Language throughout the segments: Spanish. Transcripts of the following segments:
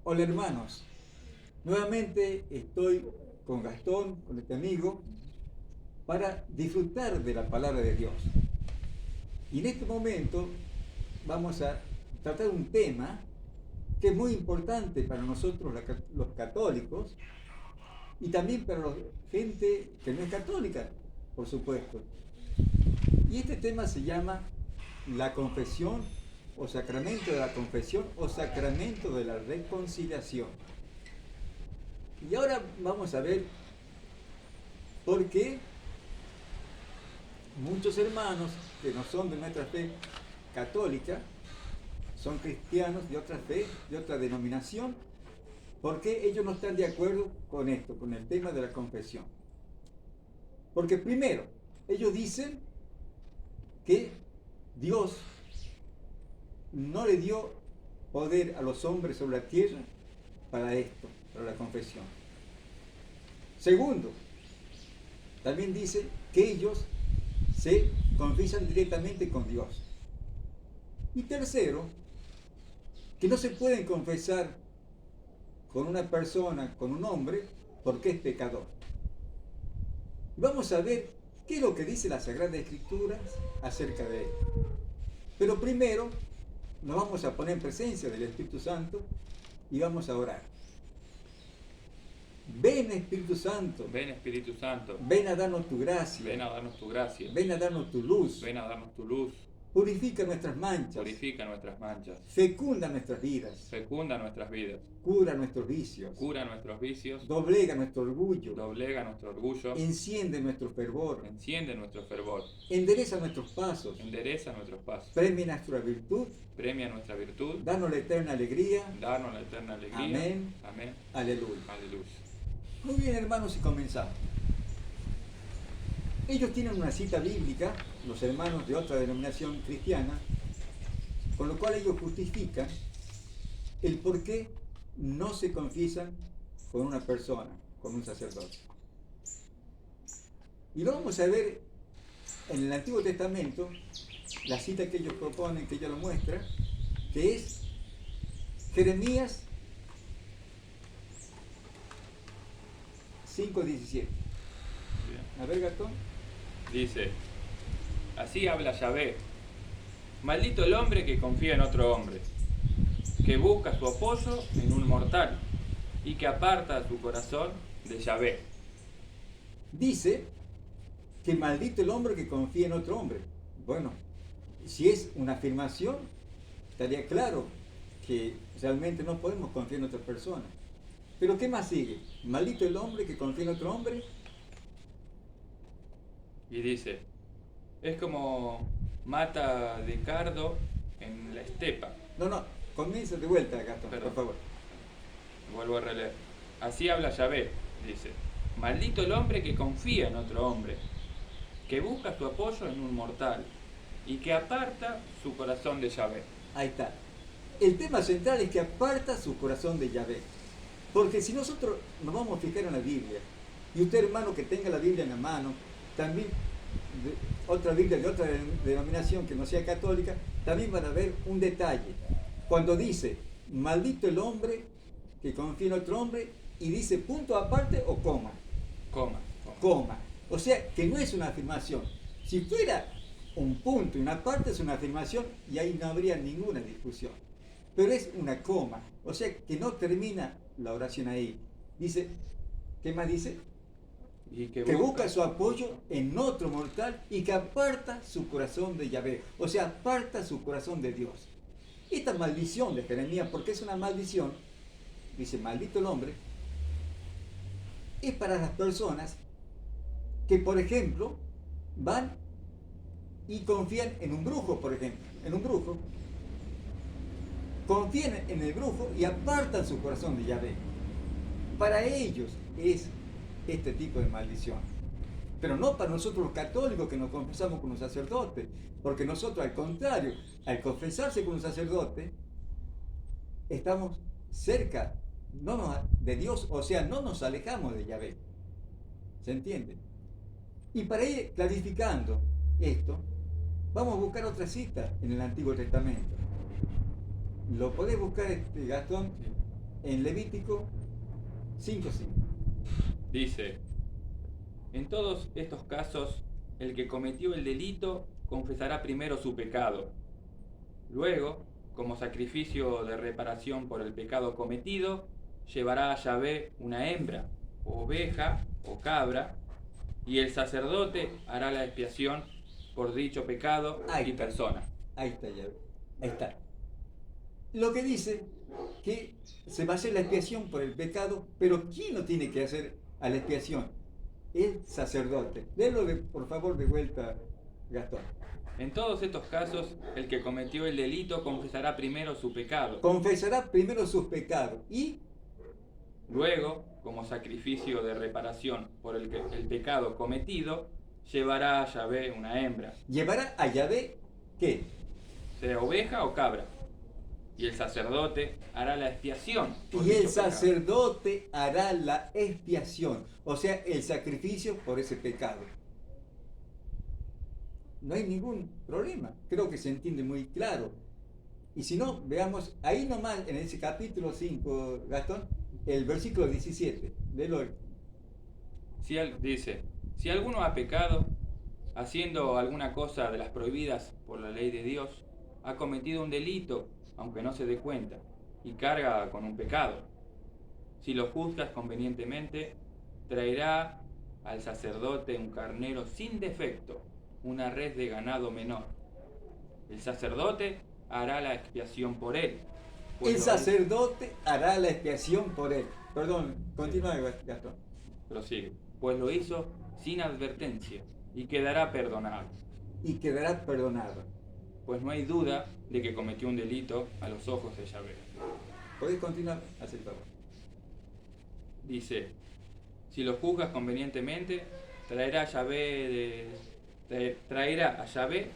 Hola hermanos, nuevamente estoy con Gastón, con este amigo, para disfrutar de la palabra de Dios. Y en este momento vamos a tratar un tema que es muy importante para nosotros los católicos y también para la gente que no es católica, por supuesto. Y este tema se llama la confesión o sacramento de la confesión o sacramento de la reconciliación. Y ahora vamos a ver por qué muchos hermanos que no son de nuestra fe católica, son cristianos de otra fe, de otra denominación, ¿por qué ellos no están de acuerdo con esto, con el tema de la confesión? Porque primero, ellos dicen que Dios no le dio poder a los hombres sobre la tierra para esto, para la confesión. Segundo, también dicen que ellos se confiesan directamente con Dios. Y tercero, que no se pueden confesar con una persona, con un hombre, porque es pecador. Vamos a ver qué es lo que dice la Sagrada Escritura acerca de esto. Pero primero nos vamos a poner en presencia del Espíritu Santo y vamos a orar. Ven Espíritu Santo, Ven Espíritu Santo, ven a darnos tu gracia, ven a darnos tu gracia, ven a darnos tu luz, ven a darnos tu luz, purifica nuestras manchas, purifica nuestras manchas, fecunda nuestras vidas, fecunda nuestras vidas, cura nuestros vicios, cura nuestros vicios, doblega nuestro orgullo, doblega nuestro orgullo, enciende nuestro fervor, enciende nuestro fervor, endereza nuestros pasos, endereza nuestros pasos, premia nuestra virtud, premia nuestra virtud, danos la eterna alegría. danos la eterna alegría. Amén. Amén. Aleluya. Aleluya. Muy bien, hermanos, y comenzamos. Ellos tienen una cita bíblica, los hermanos de otra denominación cristiana, con lo cual ellos justifican el por qué no se confiesan con una persona, con un sacerdote. Y lo vamos a ver en el Antiguo Testamento, la cita que ellos proponen, que ellos lo muestran, que es Jeremías 5:17. A ver, Gastón. Dice, así habla Yahvé, maldito el hombre que confía en otro hombre, que busca su apoyo en un mortal y que aparta su corazón de Yahvé. Dice que maldito el hombre que confía en otro hombre. Bueno, si es una afirmación, estaría claro que realmente no podemos confiar en otra persona. Pero ¿qué más sigue? Maldito el hombre que confía en otro hombre. Y dice, es como mata de cardo en la estepa. No, comienza de vuelta, Gastón, Perdón. por favor. Vuelvo a releer. Así habla Yahvé, dice, maldito el hombre que confía en otro hombre, que busca su apoyo en un mortal y que aparta su corazón de Yahvé. Ahí está. El tema central es que aparta su corazón de Yahvé. Porque si nosotros nos vamos a fijar en la Biblia, y usted, hermano, que tenga la Biblia en la mano, también otra Biblia de otra denominación que no sea católica, también van a ver un detalle. Cuando dice, maldito el hombre que confía en otro hombre, y dice punto aparte o coma. Coma. Coma. O sea, que no es una afirmación. Si fuera un punto y una parte es una afirmación, y ahí no habría ninguna discusión. Pero es una coma. O sea, que no termina la oración ahí. Dice, ¿qué más dice? Y Que busca su apoyo en otro mortal y que aparta su corazón de Yahvé. O sea, aparta su corazón de Dios. Esta maldición de Jeremías, porque es una maldición, dice, maldito el hombre, es para las personas que, por ejemplo, van y confían en un brujo, por ejemplo, en un brujo, confían en el brujo y apartan su corazón de Yahvé. Para ellos es este tipo de maldición. Pero no para nosotros los católicos que nos confesamos con un sacerdote, porque nosotros al contrario, al confesarse con un sacerdote, estamos cerca de Dios, o sea, no nos alejamos de Yahvé. ¿Se entiende? Y para ir clarificando esto, vamos a buscar otra cita en el Antiguo Testamento. ¿Lo podés buscar, Gastón? en Levítico 5:5. Dice, en todos estos casos, el que cometió el delito confesará primero su pecado. Luego, como sacrificio de reparación por el pecado cometido, llevará a Yahvé una hembra, o oveja o cabra, y el sacerdote hará la expiación por dicho pecado y persona. Ahí está, Yahvé. Ahí está. Lo que dice que se va a hacer la expiación por el pecado, pero ¿quién lo tiene que hacer a la expiación? El sacerdote. Léelo por favor de vuelta, Gastón. En todos estos casos, el que cometió el delito confesará primero su pecado. Confesará primero sus pecados y luego, como sacrificio de reparación por el pecado cometido, llevará a Yahvé una hembra. ¿Llevará a Yahvé qué? Sea oveja o cabra. Y el sacerdote hará la expiación. Y el sacerdote hará la expiación, o sea, el sacrificio por ese pecado. No hay ningún problema, creo que se entiende muy claro. Y si no, veamos ahí nomás en ese capítulo 5, Gastón, el versículo 17, léelo. Dice, si alguno ha pecado, haciendo alguna cosa de las prohibidas por la ley de Dios, ha cometido un delito, aunque no se dé cuenta, y carga con un pecado. Si lo juzgas convenientemente, traerá al sacerdote un carnero sin defecto, una res de ganado menor. El sacerdote hará la expiación por él. El sacerdote hará la expiación por él. Perdón, continúa, Gastón. Prosigue. Pues lo hizo sin advertencia y quedará perdonado. Y quedará perdonado. Pues no hay duda de que cometió un delito a los ojos de Yahvé. ¿Podés continuar? Haz el favor. Dice, si lo juzgas convenientemente, traerá a Yahvé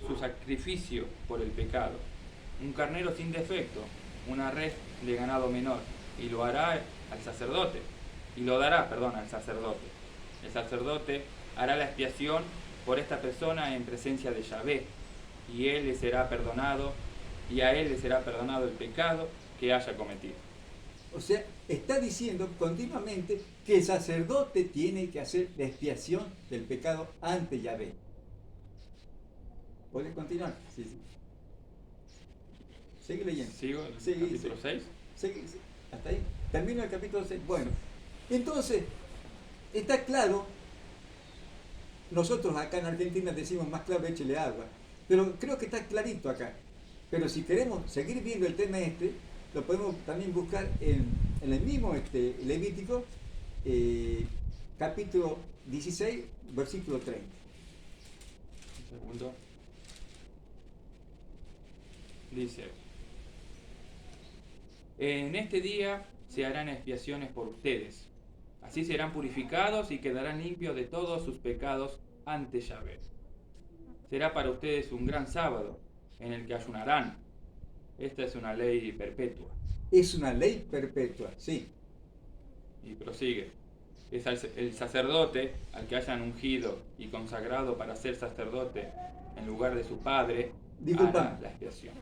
su sacrificio por el pecado, un carnero sin defecto, una res de ganado menor, y lo hará al sacerdote, al sacerdote. El sacerdote hará la expiación por esta persona en presencia de Yahvé, y él le será perdonado, y a él le será perdonado el pecado que haya cometido. O sea, está diciendo continuamente que el sacerdote tiene que hacer la expiación del pecado ante Yahvé. ¿Puedes continuar? Sí, sí. Sigue leyendo. ¿Sigo en el capítulo 6? Sigue, hasta ahí. Termino el capítulo 6. Bueno, entonces, está claro. Nosotros acá en Argentina decimos más claro, échele agua. Pero creo que está clarito acá. Pero si queremos seguir viendo el tema lo podemos también buscar en el mismo Levítico, capítulo 16, versículo 30. Un segundo. Dice, en este día se harán expiaciones por ustedes. Así serán purificados y quedarán limpios de todos sus pecados ante Yahvé. Será para ustedes un gran sábado en el que ayunarán. Esta es una ley perpetua. Es una ley perpetua, sí. Y prosigue. Es el sacerdote al que hayan ungido y consagrado para ser sacerdote en lugar de su padre, hará la expiación.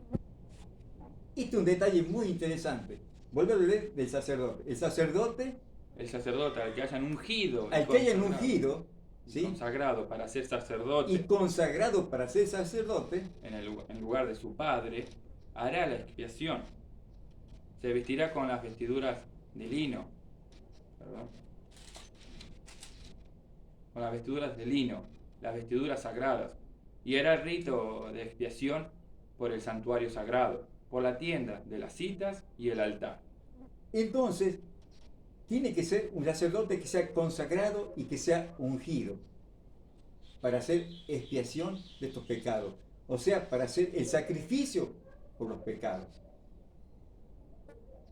Este es un detalle muy interesante. Vuelve a leer del sacerdote. El sacerdote al que hayan ungido. Al que hayan ungido. ¿Sí? Consagrado para ser sacerdote. Y consagrado para ser sacerdote. En lugar de su padre, hará la expiación. Se vestirá con las vestiduras de lino. Con las vestiduras de lino, las vestiduras sagradas. Y hará el rito de expiación por el santuario sagrado, por la tienda de las citas y el altar. Entonces, tiene que ser un sacerdote que sea consagrado y que sea ungido para hacer expiación de estos pecados. O sea, para hacer el sacrificio por los pecados.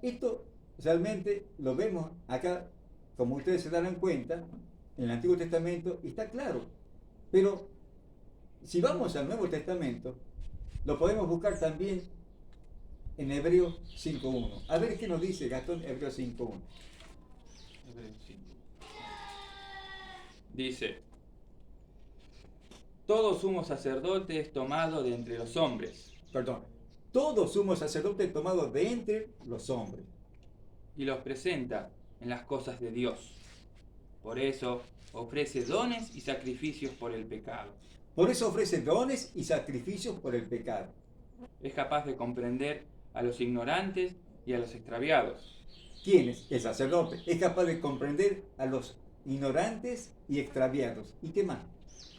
Esto realmente lo vemos acá, como ustedes se darán cuenta, en el Antiguo Testamento, y está claro. Pero si vamos al Nuevo Testamento, lo podemos buscar también en Hebreos 5.1. A ver qué nos dice Gastón, Hebreos 5.1. Dice, todo sumo sacerdote es tomado de entre los hombres. Todo sumo sacerdote es tomado de entre los hombres. y los presenta en las cosas de Dios. Por eso ofrece dones y sacrificios por el pecado. Por eso ofrece dones y sacrificios por el pecado. Es capaz de comprender a los ignorantes y a los extraviados. ¿Quién es? El sacerdote. Es capaz de comprender a los ignorantes y extraviados. ¿Y qué más?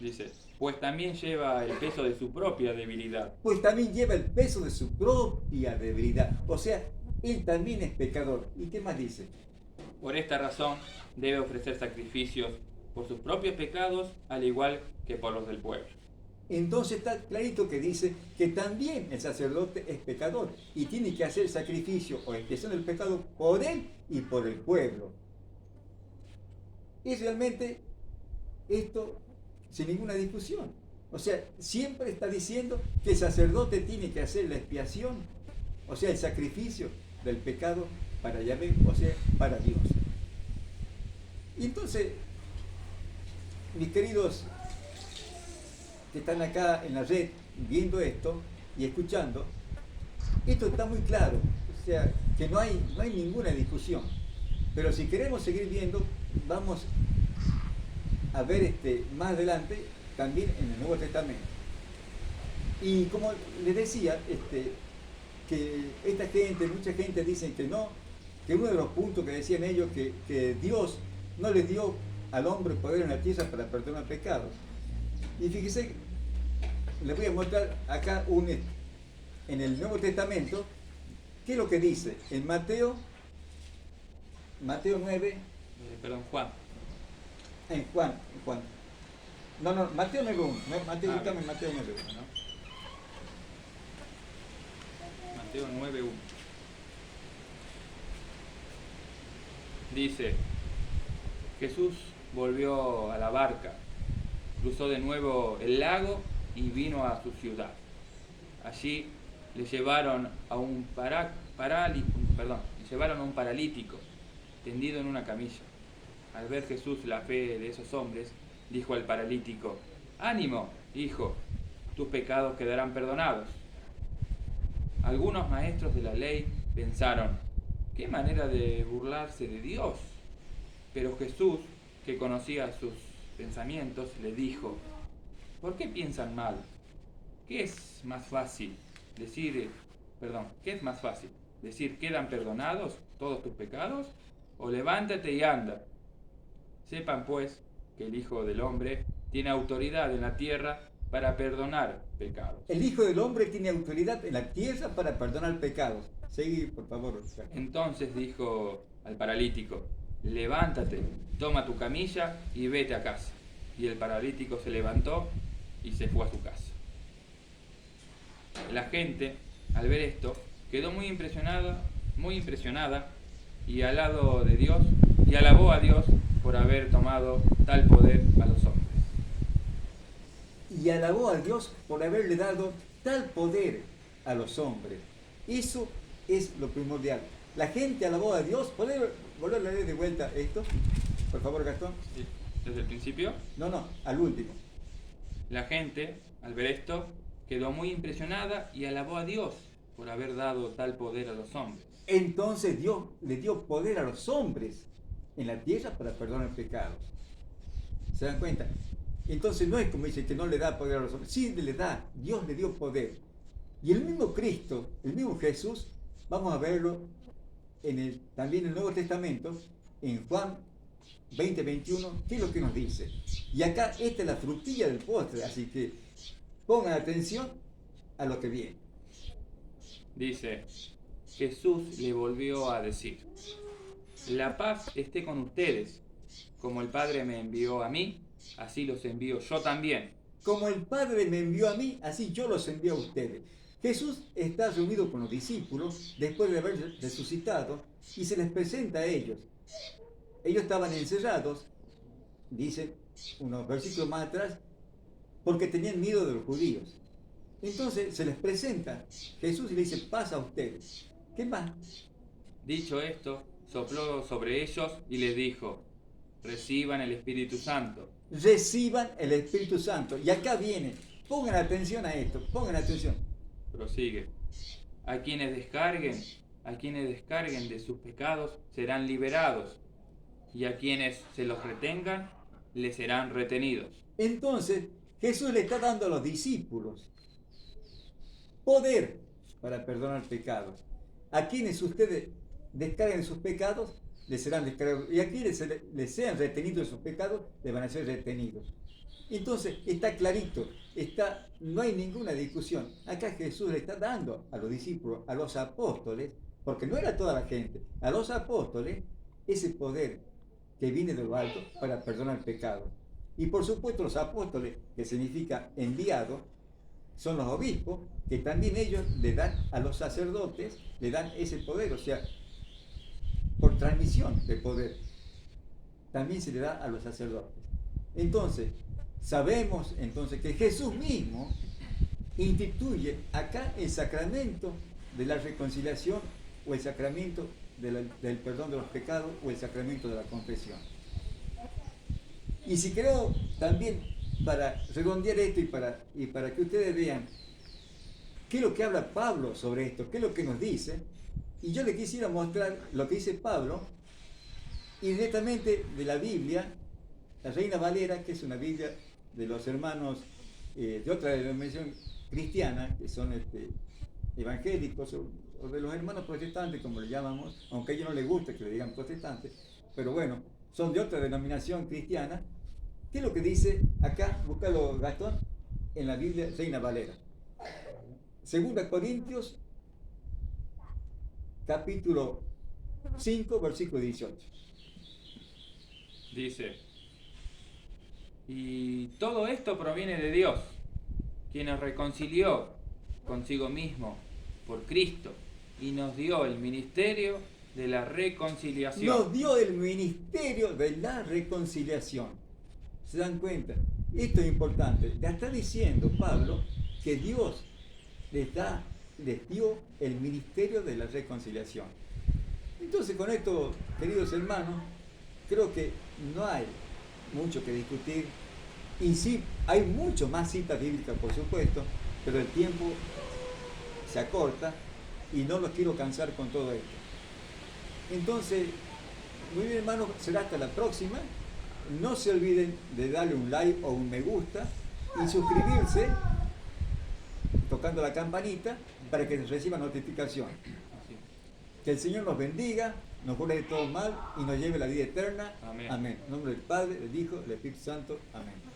Dice, pues también lleva el peso de su propia debilidad. Pues también lleva el peso de su propia debilidad. O sea, él también es pecador. ¿Y qué más dice? Por esta razón debe ofrecer sacrificios por sus propios pecados, al igual que por los del pueblo. Entonces está clarito que dice que también el sacerdote es pecador y tiene que hacer sacrificio o expiación del pecado por él y por el pueblo. Y realmente esto sin ninguna discusión. O sea, siempre está diciendo que el sacerdote tiene que hacer la expiación, o sea, el sacrificio del pecado para Yahvé, o sea, para Dios. Y entonces, mis queridos que están acá en la red viendo esto y escuchando, esto está muy claro, o sea, que no hay ninguna discusión. Pero si queremos seguir viendo, vamos a ver más adelante también en el Nuevo Testamento. Y como les decía, que esta gente, mucha gente dice que no, que uno de los puntos que decían ellos, que Dios no le dio al hombre poder en la tierra para perdonar pecados. Y fíjese, les voy a mostrar acá en el Nuevo Testamento, qué es lo que dice en Mateo 9, Juan. en Juan. No, Mateo 9.1, Mateo 9.1. ¿No? Mateo 9.1. Dice, Jesús volvió a la barca, cruzó de nuevo el lago y vino a su ciudad. Allí le llevaron a un paralítico tendido en una camilla. Al ver Jesús la fe de esos hombres, dijo al paralítico: «Ánimo, hijo, tus pecados quedarán perdonados». Algunos maestros de la ley pensaron: «¿Qué manera de burlarse de Dios?». Pero Jesús, que conocía sus pensamientos, le dijo: «¿Por qué piensan mal? ¿Qué es más fácil? Decir, ¿quedan perdonados todos tus pecados? O levántate y anda. Sepan pues que el Hijo del Hombre tiene autoridad en la tierra para perdonar pecados». El Hijo del Hombre tiene autoridad en la tierra para perdonar pecados. Seguí, por favor. Entonces dijo al paralítico: «Levántate, toma tu camilla y vete a casa». Y el paralítico se levantó y se fue a su casa. La gente, al ver esto, quedó muy impresionada y alabó a Dios por haber tomado tal poder a los hombres. Y alabó a Dios por haberle dado tal poder a los hombres. Eso es lo primordial. La gente alabó a Dios. ¿Podés volver a leer de vuelta esto? Por favor, Gastón. Sí. ¿Desde el principio? No, al último. La gente, al ver esto, quedó muy impresionada y alabó a Dios por haber dado tal poder a los hombres. Entonces Dios le dio poder a los hombres en la tierra para perdonar pecados. ¿Se dan cuenta? Entonces no es como dice que no le da poder a los hombres. Sí le da. Dios le dio poder. Y el mismo Cristo, el mismo Jesús, vamos a verlo también en el Nuevo Testamento, en Juan 20:21, ¿qué es lo que nos dice? Y acá esta es la frutilla del postre, así que pongan atención a lo que viene. Dice, Jesús le volvió a decir: «La paz esté con ustedes. Como el Padre me envió a mí, así los envío yo también». Como el Padre me envió a mí, así yo los envío a ustedes. Jesús está reunido con los discípulos después de haber resucitado y se les presenta a ellos. Ellos estaban encerrados, dice unos versículos más atrás, porque tenían miedo de los judíos. Entonces se les presenta Jesús y le dice: «Paz a ustedes». ¿Qué más? Dicho esto, sopló sobre ellos y les dijo: «Reciban el Espíritu Santo». Reciban el Espíritu Santo. Y acá viene, pongan atención a esto, pongan atención. Prosigue: «A quienes descarguen A quienes descarguen de sus pecados serán liberados, y a quienes se los retengan les serán retenidos. Entonces, Jesús le está dando a los discípulos poder para perdonar pecados. A quienes ustedes descarguen sus pecados, les serán descargados. Y a quienes les sean retenidos sus pecados, les van a ser retenidos. Entonces, está clarito, no hay ninguna discusión. Acá Jesús le está dando a los discípulos, a los apóstoles, porque no era toda la gente, a los apóstoles, ese poder que viene de lo alto para perdonar pecados. Y por supuesto los apóstoles, que significa enviado, son los obispos, que también ellos le dan a los sacerdotes, le dan ese poder, o sea, por transmisión de poder, también se le da a los sacerdotes. Entonces, sabemos entonces que Jesús mismo instituye acá el sacramento de la reconciliación o el sacramento del perdón de los pecados o el sacramento de la confesión. Y si creo también, para redondear esto y para que ustedes vean qué es lo que habla Pablo sobre esto, qué es lo que nos dice, y yo les quisiera mostrar lo que dice Pablo, y directamente de la Biblia, la Reina Valera, que es una Biblia de los hermanos de otra denominación cristiana, que son evangélicos, o de los hermanos protestantes, como le llamamos, aunque a ellos no les gusta que le digan protestantes, pero bueno, son de otra denominación cristiana. ¿Qué es lo que dice acá? Búscalo, Gastón, en la Biblia Reina Valera. 2 Corintios, capítulo 5, versículo 18. Dice: y todo esto proviene de Dios, quien nos reconcilió consigo mismo por Cristo y nos dio el ministerio de la reconciliación. Nos dio el ministerio de la reconciliación. ¿Se dan cuenta? Esto es importante. Ya está diciendo Pablo que Dios les dio el ministerio de la reconciliación. Entonces, con esto, queridos hermanos, creo que no hay mucho que discutir. Y sí, hay mucho más citas bíblicas, por supuesto, pero el tiempo se acorta y no los quiero cansar con todo esto. Entonces, muy bien, hermanos, será hasta la próxima. No se olviden de darle un like o un me gusta y suscribirse tocando la campanita para que reciba notificación. Que el Señor nos bendiga, nos cure de todo mal y nos lleve a la vida eterna. Amén. Amén. En nombre del Padre, del Hijo, del Espíritu Santo. Amén.